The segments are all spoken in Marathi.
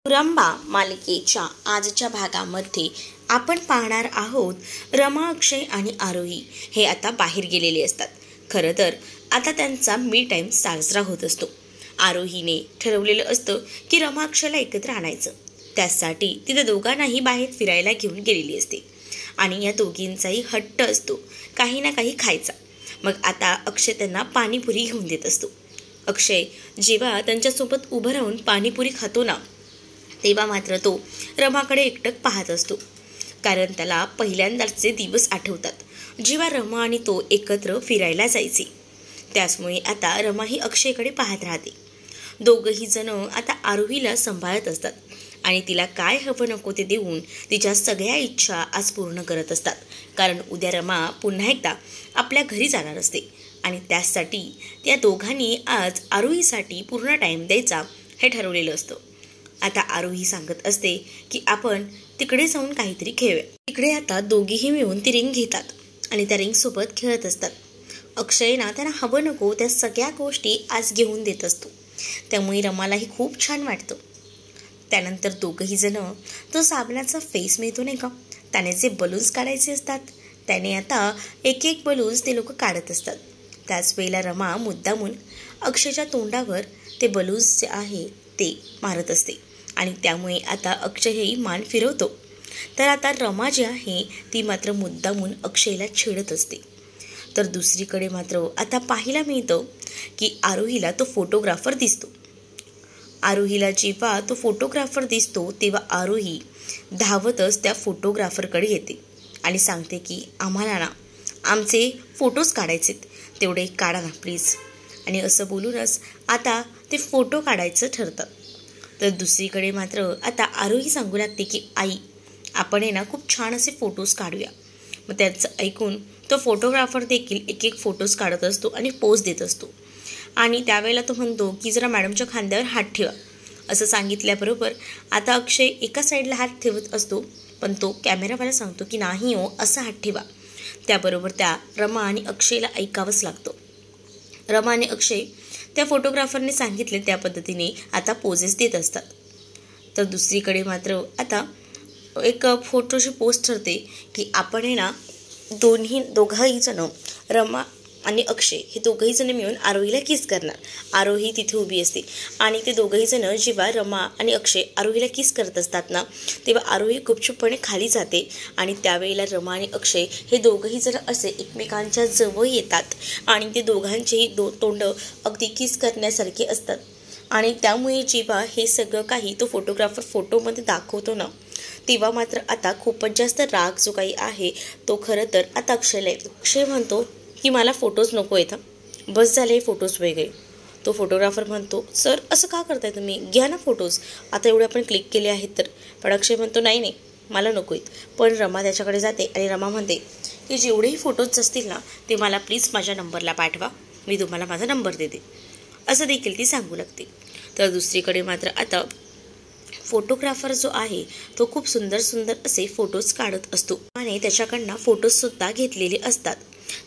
रंबा मालिकेच्या आजच्या भागामध्ये आपण पाहणार आहोत रमा, अक्षय आणि आरोही हे आता बाहेर गेलेले असतात. खरं तर आता त्यांचा मी टाईम साजरा होत असतो. आरोहीने ठरवलेलं असतं की रमा अक्षयला एकत्र आणायचं. त्यासाठी तिथे दोघांनाही बाहेर फिरायला घेऊन गेलेली असते आणि या दोघींचाही हट्ट असतो काही ना काही खायचा. मग आता अक्षय त्यांना पाणीपुरी घेऊन देत असतो. अक्षय जेव्हा त्यांच्यासोबत उभं राहून पाणीपुरी खातो ना, तेव्हा मात्र तो रमाकडे एकटक पाहत असतो. कारण त्याला पहिल्यांदाचे दिवस आठवतात जेव्हा रमा आणि तो एकत्र फिरायला जायचे. त्याचमुळे आता रमा ही अक्षयकडे पाहत राहते. दोघंही जण आता आरोहीला सांभाळत असतात आणि तिला काय हवं नको ते देऊन तिच्या सगळ्या इच्छा आज पूर्ण करत असतात. कारण उद्या रमा पुन्हा एकदा आपल्या घरी जाणार असते आणि त्यासाठी त्या दोघांनी आज आरोहीसाठी पूर्ण टाईम द्यायचा हे ठरवलेलं असतं. आता आरोही सांगत असते की आपण तिकडे जाऊन काहीतरी खेळूया. तिकडे आता दोघीही मिळून ती रिंग घेतात आणि त्या रिंगसोबत खेळत असतात. अक्षयना त्यांना हवं नको त्या सगळ्या गोष्टी आज घेऊन देत असतो. त्यामुळे रमालाही खूप छान वाटतं. त्यानंतर दोघंही जण तो साबणाचा फेस मिळतो नाही का, त्याने जे बलून्स काढायचे असतात त्याने आता एक एक बलून्स ते लोक काढत असतात. त्याच वेळेला रमा मुद्दामून अक्षयच्या तोंडावर ते बलून्स जे आहे ते मारत असते आणि त्यामुळे आता अक्षयही मान फिरवतो. तर आता रमा जी आहे ती मात्र मुद्दामून अक्षयला छेडत असते. तर दुसरीकडे मात्र आता पाहायला मिळतं की आरोहीला तो फोटोग्राफर दिसतो. आरोहीला जेव्हा तो फोटोग्राफर दिसतो तेव्हा आरोही धावतच त्या फोटोग्राफरकडे येते आणि सांगते की आम्हाला ना आमचे फोटोज काढायचेत, तेवढे काढा ना प्लीज. आणि असं बोलूनच आता ते फोटो काढायचं ठरतं. तर दुसरीकडे मात्र आता आरोही सांगू लागते की आई, आपण हे ना खूप छान असे फोटोज काढूया. मग त्याचं ऐकून तो फोटोग्राफर देखील एक एक फोटोज काढत असतो आणि पोज देत असतो. आणि त्यावेळेला तो म्हणतो की जरा मॅडमच्या खांद्यावर हात ठेवा. असं सांगितल्याबरोबर आता अक्षय एका साईडला हात ठेवत असतो, पण तो कॅमेरावाला सांगतो की नाही हो, असा हात ठेवा. त्याबरोबर त्या रमा आणि अक्षयला ऐकावंच लागतं. रमा आणि अक्षय त्या फोटोग्राफरने सांगितले त्या पद्धतीने आता पोजेस देत असतात. तर दुसरीकडे मात्र आता एक फोटोची पोस्ट ठरते की आपण हे ना दोघंही जण रमा आणि अक्षय हे दोघंही जण मिळून आरोहीला किस करणार. आरोही तिथे उभी असते आणि ते दोघंही जण जेव्हा रमा आणि अक्षय आरोहीला किस करत असतात ना, तेव्हा आरोही गुपचूपपणे खाली जाते आणि त्यावेळेला रमा आणि अक्षय हे दोघंही जण असे एकमेकांच्या जवळ येतात आणि ते दोघांचेही तोंड अगदी किस करण्यासारखे असतात. आणि त्यामुळे जेव्हा हे सगळं काही तो फोटोग्राफर फोटोमध्ये दाखवतो ना, तेव्हा मात्र आता खूपच जास्त राग जो काही आहे तो खरं तर आता अक्षयला येतो. अक्षय म्हणतो की मला फोटोज नको येतं, बस झाले फोटोज वेगळे. तो फोटोग्राफर म्हणतो सर असं का करताय तुम्ही, घ्या ना फोटोज, आता एवढे आपण क्लिक केले आहेत तर. पण अक्षय म्हणतो नाही मला नको आहेत. पण रमा त्याच्याकडे जाते आणि रमा म्हणते की जेवढेही फोटोज असतील ना ते मला प्लीज माझ्या नंबरला पाठवा, मी तुम्हाला माझा नंबर देते. असं देखील ती सांगू लागते. तर दुसरीकडे मात्र आता फोटोग्राफर जो आहे तो खूप सुंदर सुंदर असे फोटोज काढत असतो आणि त्याच्याकडनं फोटोजसुद्धा घेतलेले असतात.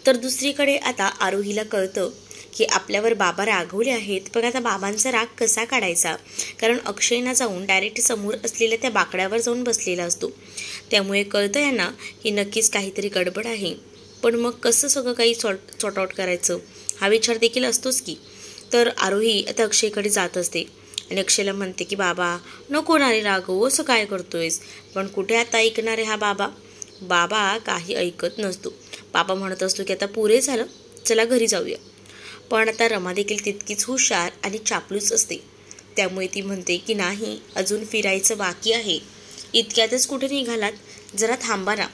तर दुसरीकडे आता आरोहीला कळतं की आपल्यावर बाबा रागवले आहेत. पण आता बाबांचा राग कसा काढायचा, कारण अक्षयना जाऊन डायरेक्ट समोर असलेल्या त्या बाकड्यावर जाऊन बसलेला असतो. त्यामुळे कळतं यांना की नक्कीच काहीतरी गडबड आहे. पण मग कसं सगळं काही सॉर्ट आउट करायचं हा विचार देखील असतोच की. तर आरोही आता अक्षयकडे जात असते आणि अक्षयला म्हणते की बाबा नको ना रे रागवू, असं काय करतोयस. पण कुठे आता ऐकणार आहे हा बाबा काही ऐकत नसतो. बाबा म्हणत असतो की आता पुरे झालं, चला घरी जाऊया. पण आता रमा देखील तितकीच हुशार आणि चापलूस असते. त्यामुळे ती म्हणते की नाही, अजून फिरायचं बाकी आहे, इतक्यातच कुठे निघालात, जरा थांबा ना.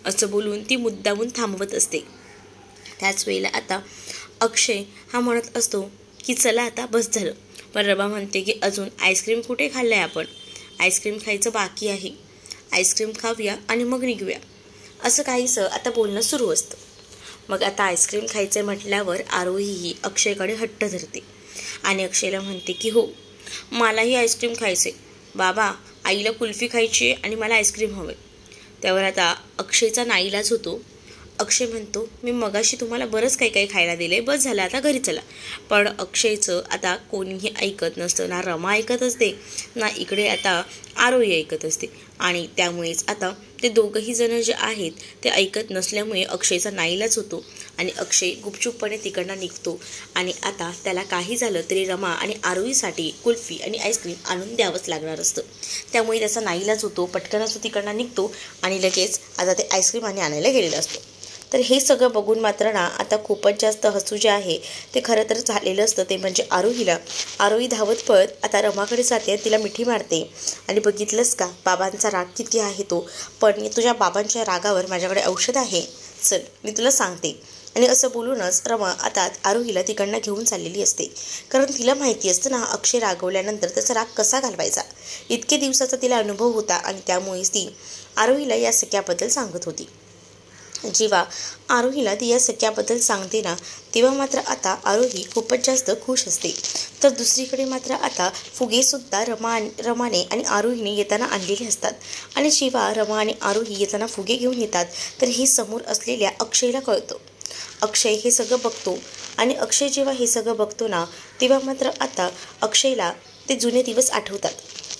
असं बोलून ती मुद्दामून थांबवत असते. त्याच वेळेला आता अक्षय हा म्हणत असतो की चला आता बस झालं. पण रमा म्हणते की अजून आईस्क्रीम कुठे खाल्लं आहे आपण, आईस्क्रीम खायचं बाकी आहे, आईस्क्रीम खाऊया आणि मग निघूया. असं काहीसं आता बोलणं सुरू असतं. मग आता आईस्क्रीम खायचं म्हटल्यावर आरोहीही अक्षयकडे हट्ट धरते आणि अक्षयला म्हणते की हो मलाही आईस्क्रीम खायचे बाबा, आईला कुल्फी खायची आणि मला आईस्क्रीम हवे. त्यावर आता अक्षयचा नाईलाज होतो अक्षय म्हणतो, मी मगाशी तुम्हाला बरंच काही काही खायला दिले, बस झालं, आता घरी चला. पण अक्षयचं आता कोणीही ऐकत नसतं. ना रमा ऐकत असते, ना इकडे आता आरोही ऐकत असते. आणि त्यामुळेच आता ते दोघंही जण जे आहेत ते ऐकत नसल्यामुळे अक्षयचा नाईलाज होतो आणि अक्षय गुपचूपपणे तिकडनं निघतो. आणि आता त्याला काही झालं तरी रमा आणि आरोहीसाठी कुल्फी आणि आईस्क्रीम आणून द्यावंच लागणार असतं. त्यामुळे त्याचा नाईलाज होतो. पटकनच तो तिकडनं निघतो आणि लगेच आता ते आईस्क्रीम आणायला गेलेलं असतो. तर हे सगळं बघून मात्र ना आता खूपच जास्त हसू जे आहे ते खरं तर झालेलं असतं ते म्हणजे आरोही धावत पळत आता रमाकडे जाते, तिला मिठी मारते आणि बघितलंस का बाबांचा राग किती आहे तो, पण तुझ्या बाबांच्या रागावर माझ्याकडे औषध आहे, चल मी तुला सांगते. आणि असं बोलूनच रमा आता आरोहीला तिकडनं घेऊन चाललेली असते. कारण तिला माहिती असतं ना अक्षय रागवल्यानंतर त्याचा राग कसा घालवायचा. इतके दिवसाचा तिला अनुभव होता आणि त्यामुळेच ती आरोहीला या सख्याबद्दल सांगत होती. जेव्हा आरोहीला ती या सख्याबद्दल सांगते ना तेव्हा मात्र आता आरोही खूपच जास्त खुश असते. तर दुसरीकडे मात्र आता फुगेसुद्धा रमाने आणि आरोहीने येताना आणलेले असतात. आणि जेव्हा रमा आणि आरोही येताना फुगे घेऊन येतात तर हे समोर असलेल्या अक्षयला कळतं. अक्षय हे सगळं बघतो आणि अक्षय जेव्हा हे सगळं बघतो ना तेव्हा मात्र आता अक्षयला ते जुने दिवस आठवतात.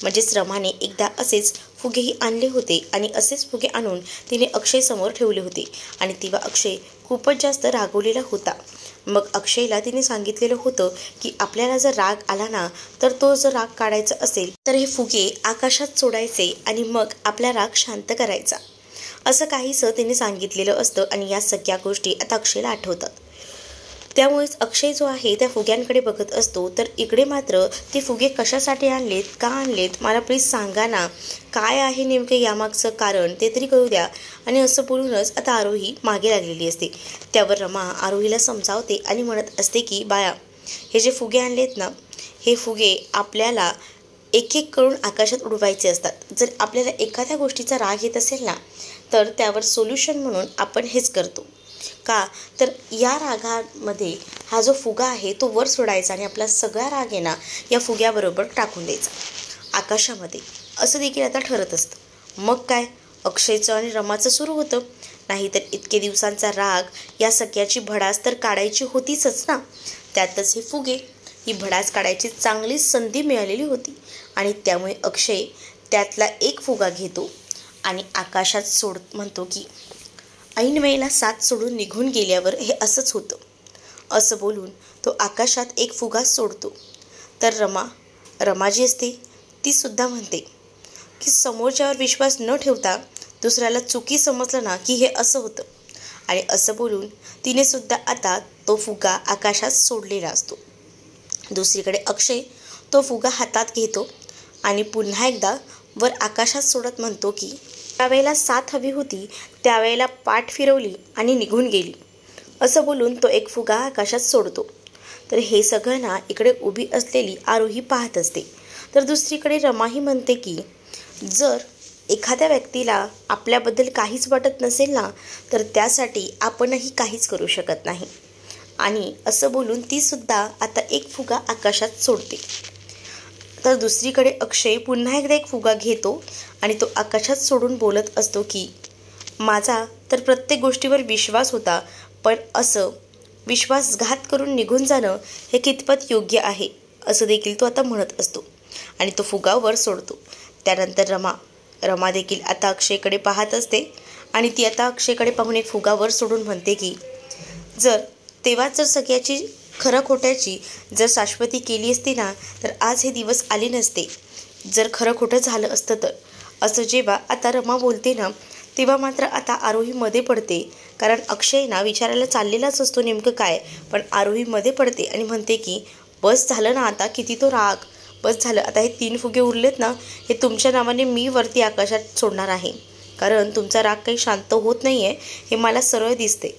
म्हणजेच रमाने एकदा असेच फुगेही आणले होते आणि असेच फुगे आणून तिने अक्षय समोर ठेवले होते आणि तेव्हा अक्षय खूपच जास्त रागवलेला होता. मग अक्षयला तिने सांगितलेलं होतं की आपल्याला जर राग आला ना तर तो जर राग काढायचा असेल तर हे फुगे आकाशात सोडायचे आणि मग आपला राग शांत करायचा, असं काहीसं तिने सांगितलेलं असतं. आणि या सगळ्या गोष्टी आता अक्षयला आठवतात. त्यामुळेच अक्षय जो आहे त्या फुग्यांकडे बघत असतो. तर इकडे मात्र ते फुगे कशासाठी आणलेत, का आणलेत, मला प्लीज सांगा ना, काय आहे नेमके यामागचं कारण ते तरी कळू द्या. आणि असं बोलूनच आता आरोही मागे लागलेली असते. त्यावर रमा आरोहीला समजावते आणि म्हणत असते की बाया, हे जे फुगे आणलेत ना हे फुगे आपल्याला एक एक करून आकाशात उडवायचे असतात. जर आपल्याला एखाद्या गोष्टीचा राग येत असेल ना तर त्यावर सोल्युशन म्हणून आपण हेच करतो. का तर या रागामध्ये हा जो फुगा आहे तो वर सोडायचा आणि आपला सगळा राग आहे ना या फुग्याबरोबर टाकून द्यायचा आकाशामध्ये, असं देखील आता ठरत असतं. मग काय अक्षयचं आणि रमाचं सुरू होतं. नाहीतर इतके दिवसांचा राग या सगळ्याची भडास तर काढायची होतीच ना, त्यातच हे फुगे, ही भडास काढायची चांगली संधी मिळालेली होती. आणि त्यामुळे अक्षय त्यातला एक फुगा घेतो आणि आकाशात म्हणतो की ऐन वेळेला साथ सोडून निघून गेल्यावर हे असंच होतं, असं बोलून तो आकाशात एक फुगा सोडतो. तर रमा जी असते ती सुद्धा म्हणते की समोरच्यावर विश्वास न ठेवता दुसऱ्याला चुकी समजलं ना की हे असं होतं. आणि असं बोलून तिने सुद्धा आता तो फुगा आकाशात सोडलेला असतो. दुसरीकडे अक्षय तो फुगा हातात घेतो आणि पुन्हा एकदा वर आकाशात सोडत म्हणतो की त्यावेळेला साथ हवी होती, त्यावेळेला पाठ फिरवली आणि निघून गेली, असं बोलून तो एक फुगा आकाशात सोडतो. तर हे सगळं ना इकडे उभी असलेली आरोही पाहत असते. तर दुसरीकडे रमाही म्हणते की जर एखाद्या व्यक्तीला आपल्याबद्दल काहीच वाटत नसेल ना तर त्यासाठी आपणही काहीच करू शकत नाही. आणि असं बोलून ती सुद्धा आता एक फुगा आकाशात सोडते. तर दुसरीकडे अक्षय पुन्हा एकदा एक फुगा घेतो आणि तो आकाशात सोडून बोलत असतो की माझा तर प्रत्येक गोष्टीवर विश्वास होता, पण असं विश्वासघात करून निघून जाणं हे कितपत योग्य आहे, असं देखील तो आता म्हणत असतो. आणि तो फुगा वर सोडतो. त्यानंतर रमा देखील आता अक्षयकडे पाहत असते आणि ती आता अक्षयकडे पाहून एक फुगा वर सोडून म्हणते की तेव्हाच जर सगळ्याची खरं खोट्याची जर शाश्वती केली असती ना तर आज हे दिवस आले नसते, जर खरं खोटं झालं असतं तर. असं जेव्हा आता रमा बोलते ना तेव्हा मात्र आता आरोही मध्ये पडते. कारण अक्षय ना विचारायला चाललेलाच असतो नेमकं काय, पण आरोही मध्ये पडते आणि म्हणते की बस झालं ना आता, किती तो राग, बस झालं आता. हे 3 फुगे उरलेत ना हे तुमच्या नावाने मी वरती आकाशात सोडणार आहे, कारण तुमचा राग काही शांत होत नाही आहे हे मला सरळ दिसते.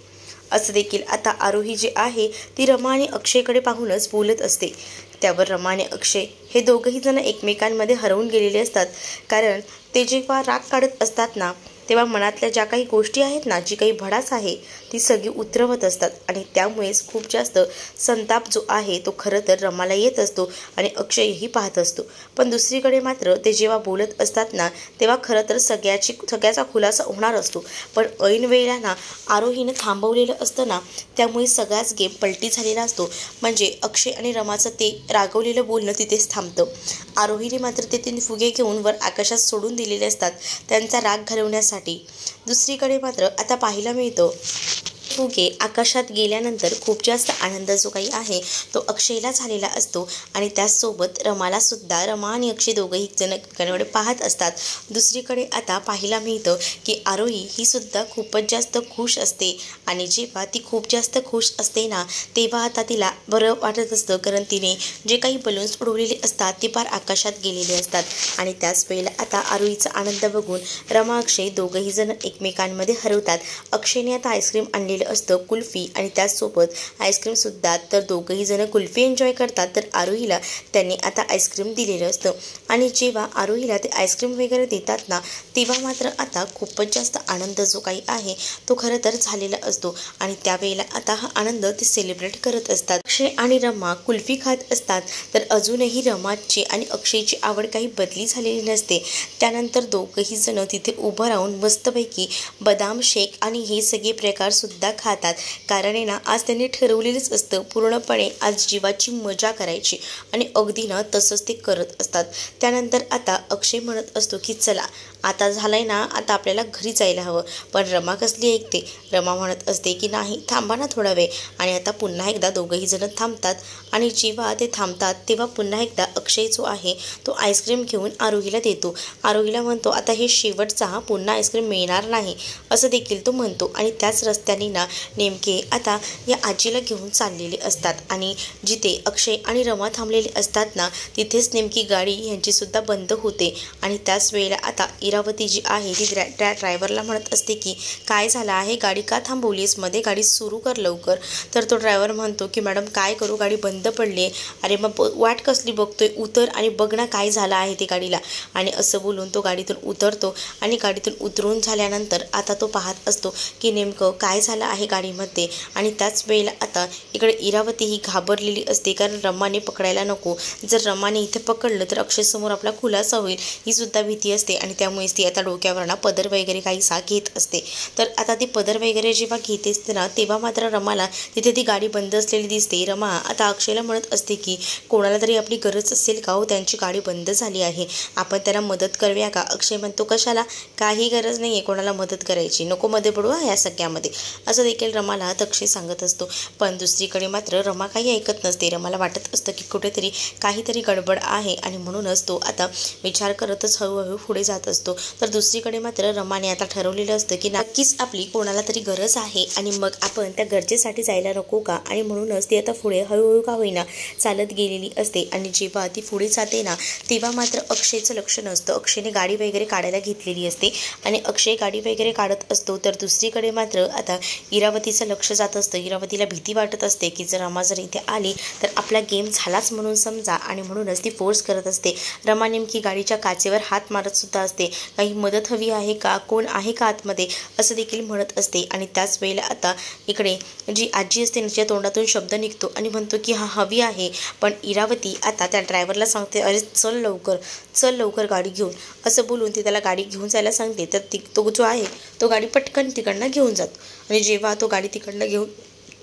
असं देखील आता आरोही जी आहे ती रमा आणि अक्षयकडे पाहूनच बोलत असते. त्यावर रमा आणि अक्षय हे दोघंही जण एकमेकांमध्ये हरवून गेलेले असतात. कारण ते जेव्हा राग काढत असतात ना तेव्हा मनातल्या ज्या काही गोष्टी आहेत ना, जी काही भडास आहे ती सगळी उतरवत असतात आणि त्यामुळेच खूप जास्त संताप जो आहे तो खरं तर रमाला येत असतो आणि अक्षयही पाहत असतो. पण दुसरीकडे मात्र ते जेव्हा बोलत असतात ना तेव्हा खरं तर सगळ्याचा खुलासा होणार असतो. पण ऐन वेळेला ना आरोहीने थांबवलेलं असतं ना, त्यामुळे सगळाच गेम पलटी झालेला असतो. म्हणजे अक्षय आणि रमाचं ते रागवलेलं बोलणं तिथेच थांबतं. आरोहीने मात्र ते 3 फुगे घेऊन वर आकाशात सोडून दिलेले असतात त्यांचा राग घालवण्यासाठी. दुसरीकडे मात्र आता पाहायला मिळतं फुगे आकाशात गेल्यानंतर खूप जास्त आनंद जो काही आहे तो अक्षयला झालेला असतो आणि त्याचसोबत रमाला सुद्धा. रमा आणि अक्षय दोघंही जण एकमेकांकडे पाहत असतात. दुसरीकडे आता पाहायला मिळतं की आरोही ही सुद्धा खूपच जास्त खुश असते आणि जेव्हा ती खूप जास्त खुश असते ना तेव्हा आता तिला बरं वाटत असतं, कारण तिने जे काही बलून्स उडवलेले असतात ते पार आकाशात गेलेले असतात. आणि त्याच वेळेला आता आरोहीचा आनंद बघून रमा अक्षय दोघंही जण एकमेकांमध्ये हरवतात. अक्षयने आता आईस्क्रीम आणलेलं असतं, कुल्फी, आणि त्याचसोबत आईस्क्रीम सुद्धा. तर दोघंही जण कुल्फी एन्जॉय करतात. तर आरोहीला त्यांनी आता आईस्क्रीम दिलेलं असतं आणि जेव्हा आरोहीला ते आईस्क्रीम वगैरे देतात ना तेव्हा मात्र आता खूपच जास्त आनंद जो काही आहे तो खरं तर झालेला असतो आणि त्यावेळेला आता हा आनंद ते सेलिब्रेट करत असतात. अक्षय आणि रमा कुल्फी खात असतात. तर अजूनही रमाची आणि अक्षयची आवड काही बदली झालेली नसते. त्यानंतर दोघंही जण तिथे उभं राहून मस्तपैकी बदाम शेक आणि हे सगळे प्रकार सुद्धा खातात. कारण आहे ना आज त्यांनी ठरवलेलंच असतं पूर्णपणे आज जीवाची मजा करायची आणि अगदी ना तसंच ते करत असतात. त्यानंतर आता अक्षय म्हणत असतो की चला आता झालंय ना, आता आपल्याला घरी जायला हवं. पण रमा कसली ऐकते. रमा म्हणत असते की नाही, थांबा ना थोडा वेळ. आणि आता पुन्हा एकदा दोघंही जण थांबतात आणि जेव्हा ते थांबतात तेव्हा पुन्हा एकदा अक्षय जो आहे तो आईस्क्रीम घेऊन आरोहीला देतो. आरोहीला म्हणतो आता हे शेवटचा पुन्हा आईस्क्रीम मिळणार नाही असं देखील तो म्हणतो. आणि त्याच रस्त्याने ना नेमके आता या आजीला घेऊन चाललेले असतात आणि जिथे अक्षय आणि रमा थांबलेले असतात ना तिथेच नेमकी गाडी यांचीसुद्धा बंद होते. आणि त्याच वेळेला आता इरावती जी आहे ती त्या ड्रायव्हरला म्हणत असते की काय झालं आहे, गाडी का थांबवलीस, मध्ये गाडी सुरू कर लवकर. तर तो ड्रायव्हर म्हणतो की मॅडम काय करू, गाडी बंद पडली आहे. अरे मग वाट कसली बघतोय, उतर आणि बघ ना काय झालं आहे ते गाडीला. आणि असं बोलून तो गाडीतून उतरतो आणि गाडीतून उतरून झाल्यानंतर आता तो पाहत असतो की नेमकं काय झालं आहे गाडीमध्ये. आणि त्याच वेळेला आता इकडे इरावती ही घाबरलेली असते, कारण रमाने पकडायला नको. जर रमाने इथे पकडलं तर अक्षयसमोर आपला खुलासा होईल ही सुद्धा भीती असते आणि त्यामुळेच ती आता डोक्यावर ना पदर वगैरे काहीसा घेत असते. तर आता ती पदर वगैरे जेव्हा घेत असते ना तेव्हा मात्र रमाला तिथे ती गाडी बंद असलेली दिसते. रमा आता अक्षयला म्हणत असते की कोणाला तरी आपली गरज असेल का हो, त्यांची गाडी बंद झाली आहे, आपण त्यांना मदत करूया का. अक्षय म्हणतो कशाला, काही गरज नाही आहे कोणाला मदत करायची, नको मध्ये पडू ह्या सगळ्यामध्ये, असं देखील रमाला अक्षय सांगत असतो. पण दुसरीकडे मात्र रमा काही ऐकत नसते. रमाला वाटत असतं की कुठेतरी काहीतरी गडबड आहे आणि म्हणूनच तो आता विचार करतच हळूहळू पुढे जात असतो. तर दुसरीकडे मात्र रमाने आता ठरवलेलं असतं की नक्कीच आपली कोणाला तरी गरज आहे आणि मग आपण त्या गरजेसाठी जायला नको का. आणि म्हणूनच ती आता पुढे हळूहळू का होईना चालत गेलेली असते. आणि जेव्हा ती पुढे जाते ना तेव्हा मात्र अक्षयचं लक्ष नसतं. अक्षयने गाडी वगैरे काढायला घेतलेली असते आणि अक्षय गाडी वगैरे काढत असतो. तर दुसरीकडे मात्र आता इरावतीचं लक्ष जात असतं. इरावतीला भीती वाटत असते की जर रमा जर इथे आली तर आपला गेम झालाच म्हणून समजा, आणि म्हणूनच ती फोर्स करत असते. रमा नेमकी गाडीच्या काचेवर हात मारत सुद्धा असते, काही मदत हवी आहे का, कोण आहे का आतमध्ये, असं देखील म्हणत असते. आणि त्याच वेळेला आता इकडे जी आजी असते तिच्या तोंडातून शब्द निघतो आणि म्हणतो की हा हवी आहे. पण इरावती आता त्या ड्रायव्हरला सांगते अरे चल लवकर गाडी घेऊन, असं बोलून ती त्याला गाडी घेऊन जायला सांगते. तर तो जो आहे तो गाडी पटकन तिकडनं घेऊन जातो. आणि जेव्हा तो गाडी तिकडनं घेऊन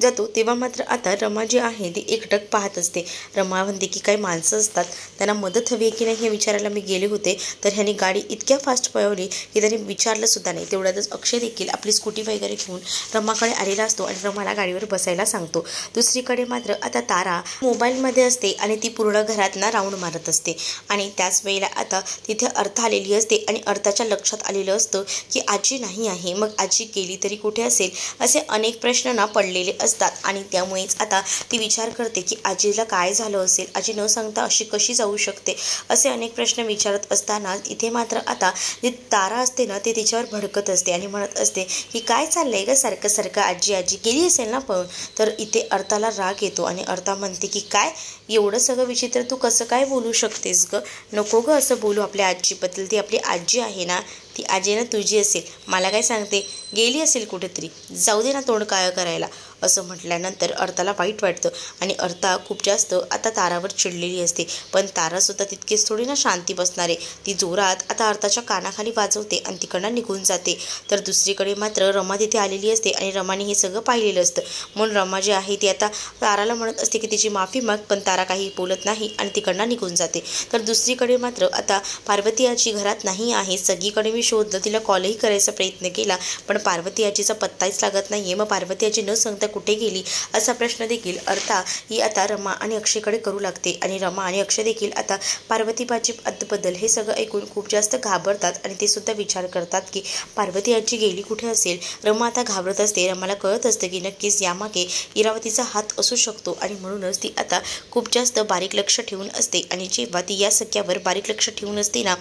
जातो तेव्हा मात्र आता रमा जी आहे ती एकटक पाहत असते. रमा म्हणते की काही माणसं असतात त्यांना मदत हवी आहे की नाही हे विचारायला मी गेले होते, तर ह्याने गाडी इतक्या फास्ट पळवली की त्याने विचारलं सुद्धा नाही. तेवढ्यातच अक्षय देखील आपली स्कूटी वगैरे घेऊन रमाकडे आलेला असतो आणि रमाला गाडीवर बसायला सांगतो. दुसरीकडे मात्र आता तारा मोबाईलमध्ये असते आणि ती पूर्ण घरात ना राऊंड मारत असते. आणि त्याच वेळेला आता तिथे अर्थ आलेली असते आणि अर्थाच्या लक्षात आलेलं असतं की आजी नाही आहे, मग आजी गेली तरी कुठे असेल, असे अनेक प्रश्न ना पडलेले असतात आणि त्यामुळेच आता ती विचार करते की आजीला काय झालं असेल, आजी न सांगता अशी कशी जाऊ शकते, असे अनेक प्रश्न विचारत असताना इथे मात्र आता जी तारा असते ना ती तिच्यावर भडकत असते आणि म्हणत असते की काय चाललंय ग सारखं सारखं, आजी आजी गेली असेल ना पळून. तर इथे अर्थाला राग येतो आणि अर्था म्हणते की काय एवढं सगळं विचित्र तू कसं काय बोलू शकतेस ग, नको ग असं बोलू आपल्या आजीबद्दल, ती आपली आजी आहे ना, ती आजी ना तुझी असेल, मला काय सांगते, गेली असेल कुठेतरी, जाऊ दे ना तोंड काळं करायला, असं म्हटल्यानंतर अर्थाला वाईट वाटतं आणि अर्था खूप जास्त आता तारावर चिडलेली असते. पण तारासुद्धा तितकीच थोडी ना शांती बसणार आहे. ती जोरात आता अर्थाच्या कानाखाली वाजवते आणि तिकडनं निघून जाते. तर दुसरीकडे मात्र रमा तिथे आलेली असते आणि रमाने हे सगळं पाहिलेलं असतं. म्हणून रमा जी आहे ती आता ताराला म्हणत असते की तिची माफी माग, पण तारा काही बोलत नाही आणि तिकडनं निघून जाते. तर दुसरीकडे मात्र आता पार्वती आजी घरात नाही आहे. सगळीकडे मी शोधलं, तिला कॉलही करायचा प्रयत्न केला, पण पार्वती आजीचा पत्ताच लागत नाही आहे. मग पार्वती आजी न सांगता कुठे गेली असा प्रश्न देखील अर्था ही आता रमा आणि अक्षयकडे करू लागते. आणि रमा आणि अक्षय देखील आता पार्वती आजीबद्दल हे सगळं ऐकून खूप जास्त घाबरतात आणि ते सुद्धा विचार करतात की पार्वती आजी गेली कुठे असेल. रमा आता घाबरत असते. रमाला कळत असतं की नक्कीच यामागे इरावतीचा हात असू शकतो आणि म्हणूनच ती आता खूप जास्त बारीक लक्ष ठेवून असते. आणि जेव्हा ती या सख्यावर बारीक लक्ष ठेवून असते ना,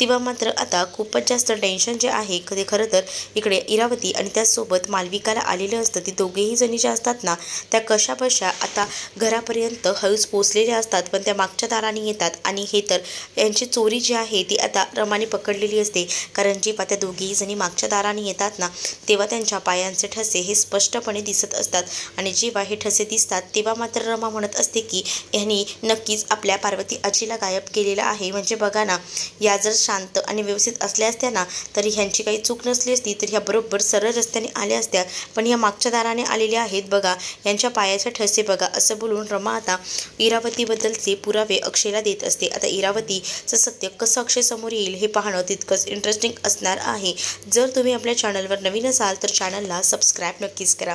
तेव्हा मात्र आता खूपच जास्त टेन्शन जे आहे ते खरं तर इकडे इरावती आणि त्याचसोबत मालविकाला आलेलं असतं. ती दोघेही जणी ज्या असतात ना त्या कशा बशा आता घरापर्यंत हळूच पोचलेल्या असतात, पण त्या मागच्या दाराने येतात आणि हे तर यांची चोरी जी आहे ती आता रमाने पकडलेली असते. कारण जेव्हा त्या दोघेही जणी मागच्या दाराने येतात ना तेव्हा त्यांच्या पायांचे ठसे हे स्पष्टपणे दिसत असतात. आणि जेव्हा हे ठसे दिसतात तेव्हा मात्र रमा म्हणत असते की यांनी नक्कीच आपल्या पार्वती आजीला गायब केलेला आहे. म्हणजे बघा ना, या जर शांत आणि व्यवस्थित असल्या असत्या ना तरी ह्यांची काही चूक नसली असती तर ह्या बरोबर सरळ रस्त्याने आल्या असत्या, पण ह्या मागच्या दाराने आलेल्या आहेत बघा, यांच्या पायाचे ठसे बघा, असं बोलून रमा आता इरावतीबद्दलचे पुरावे अक्षयला देत असते. आता इरावतीचं सत्य कसं अक्षय समोर येईल हे पाहणं तितकंच इंटरेस्टिंग असणार आहे. जर तुम्ही आपल्या चॅनलवर नवीन असाल तर चॅनलला सबस्क्राईब नक्कीच करा.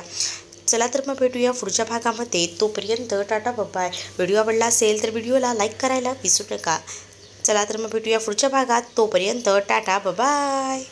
चला तर मग भेटूया पुढच्या भागामध्ये. तोपर्यंत टाटा बाय. व्हिडिओ आवडला असेल तर व्हिडिओला लाईक करायला विसरू नका. चला तर मग भेटूया पुढच्या भागात. तोपर्यंत टाटा बाय.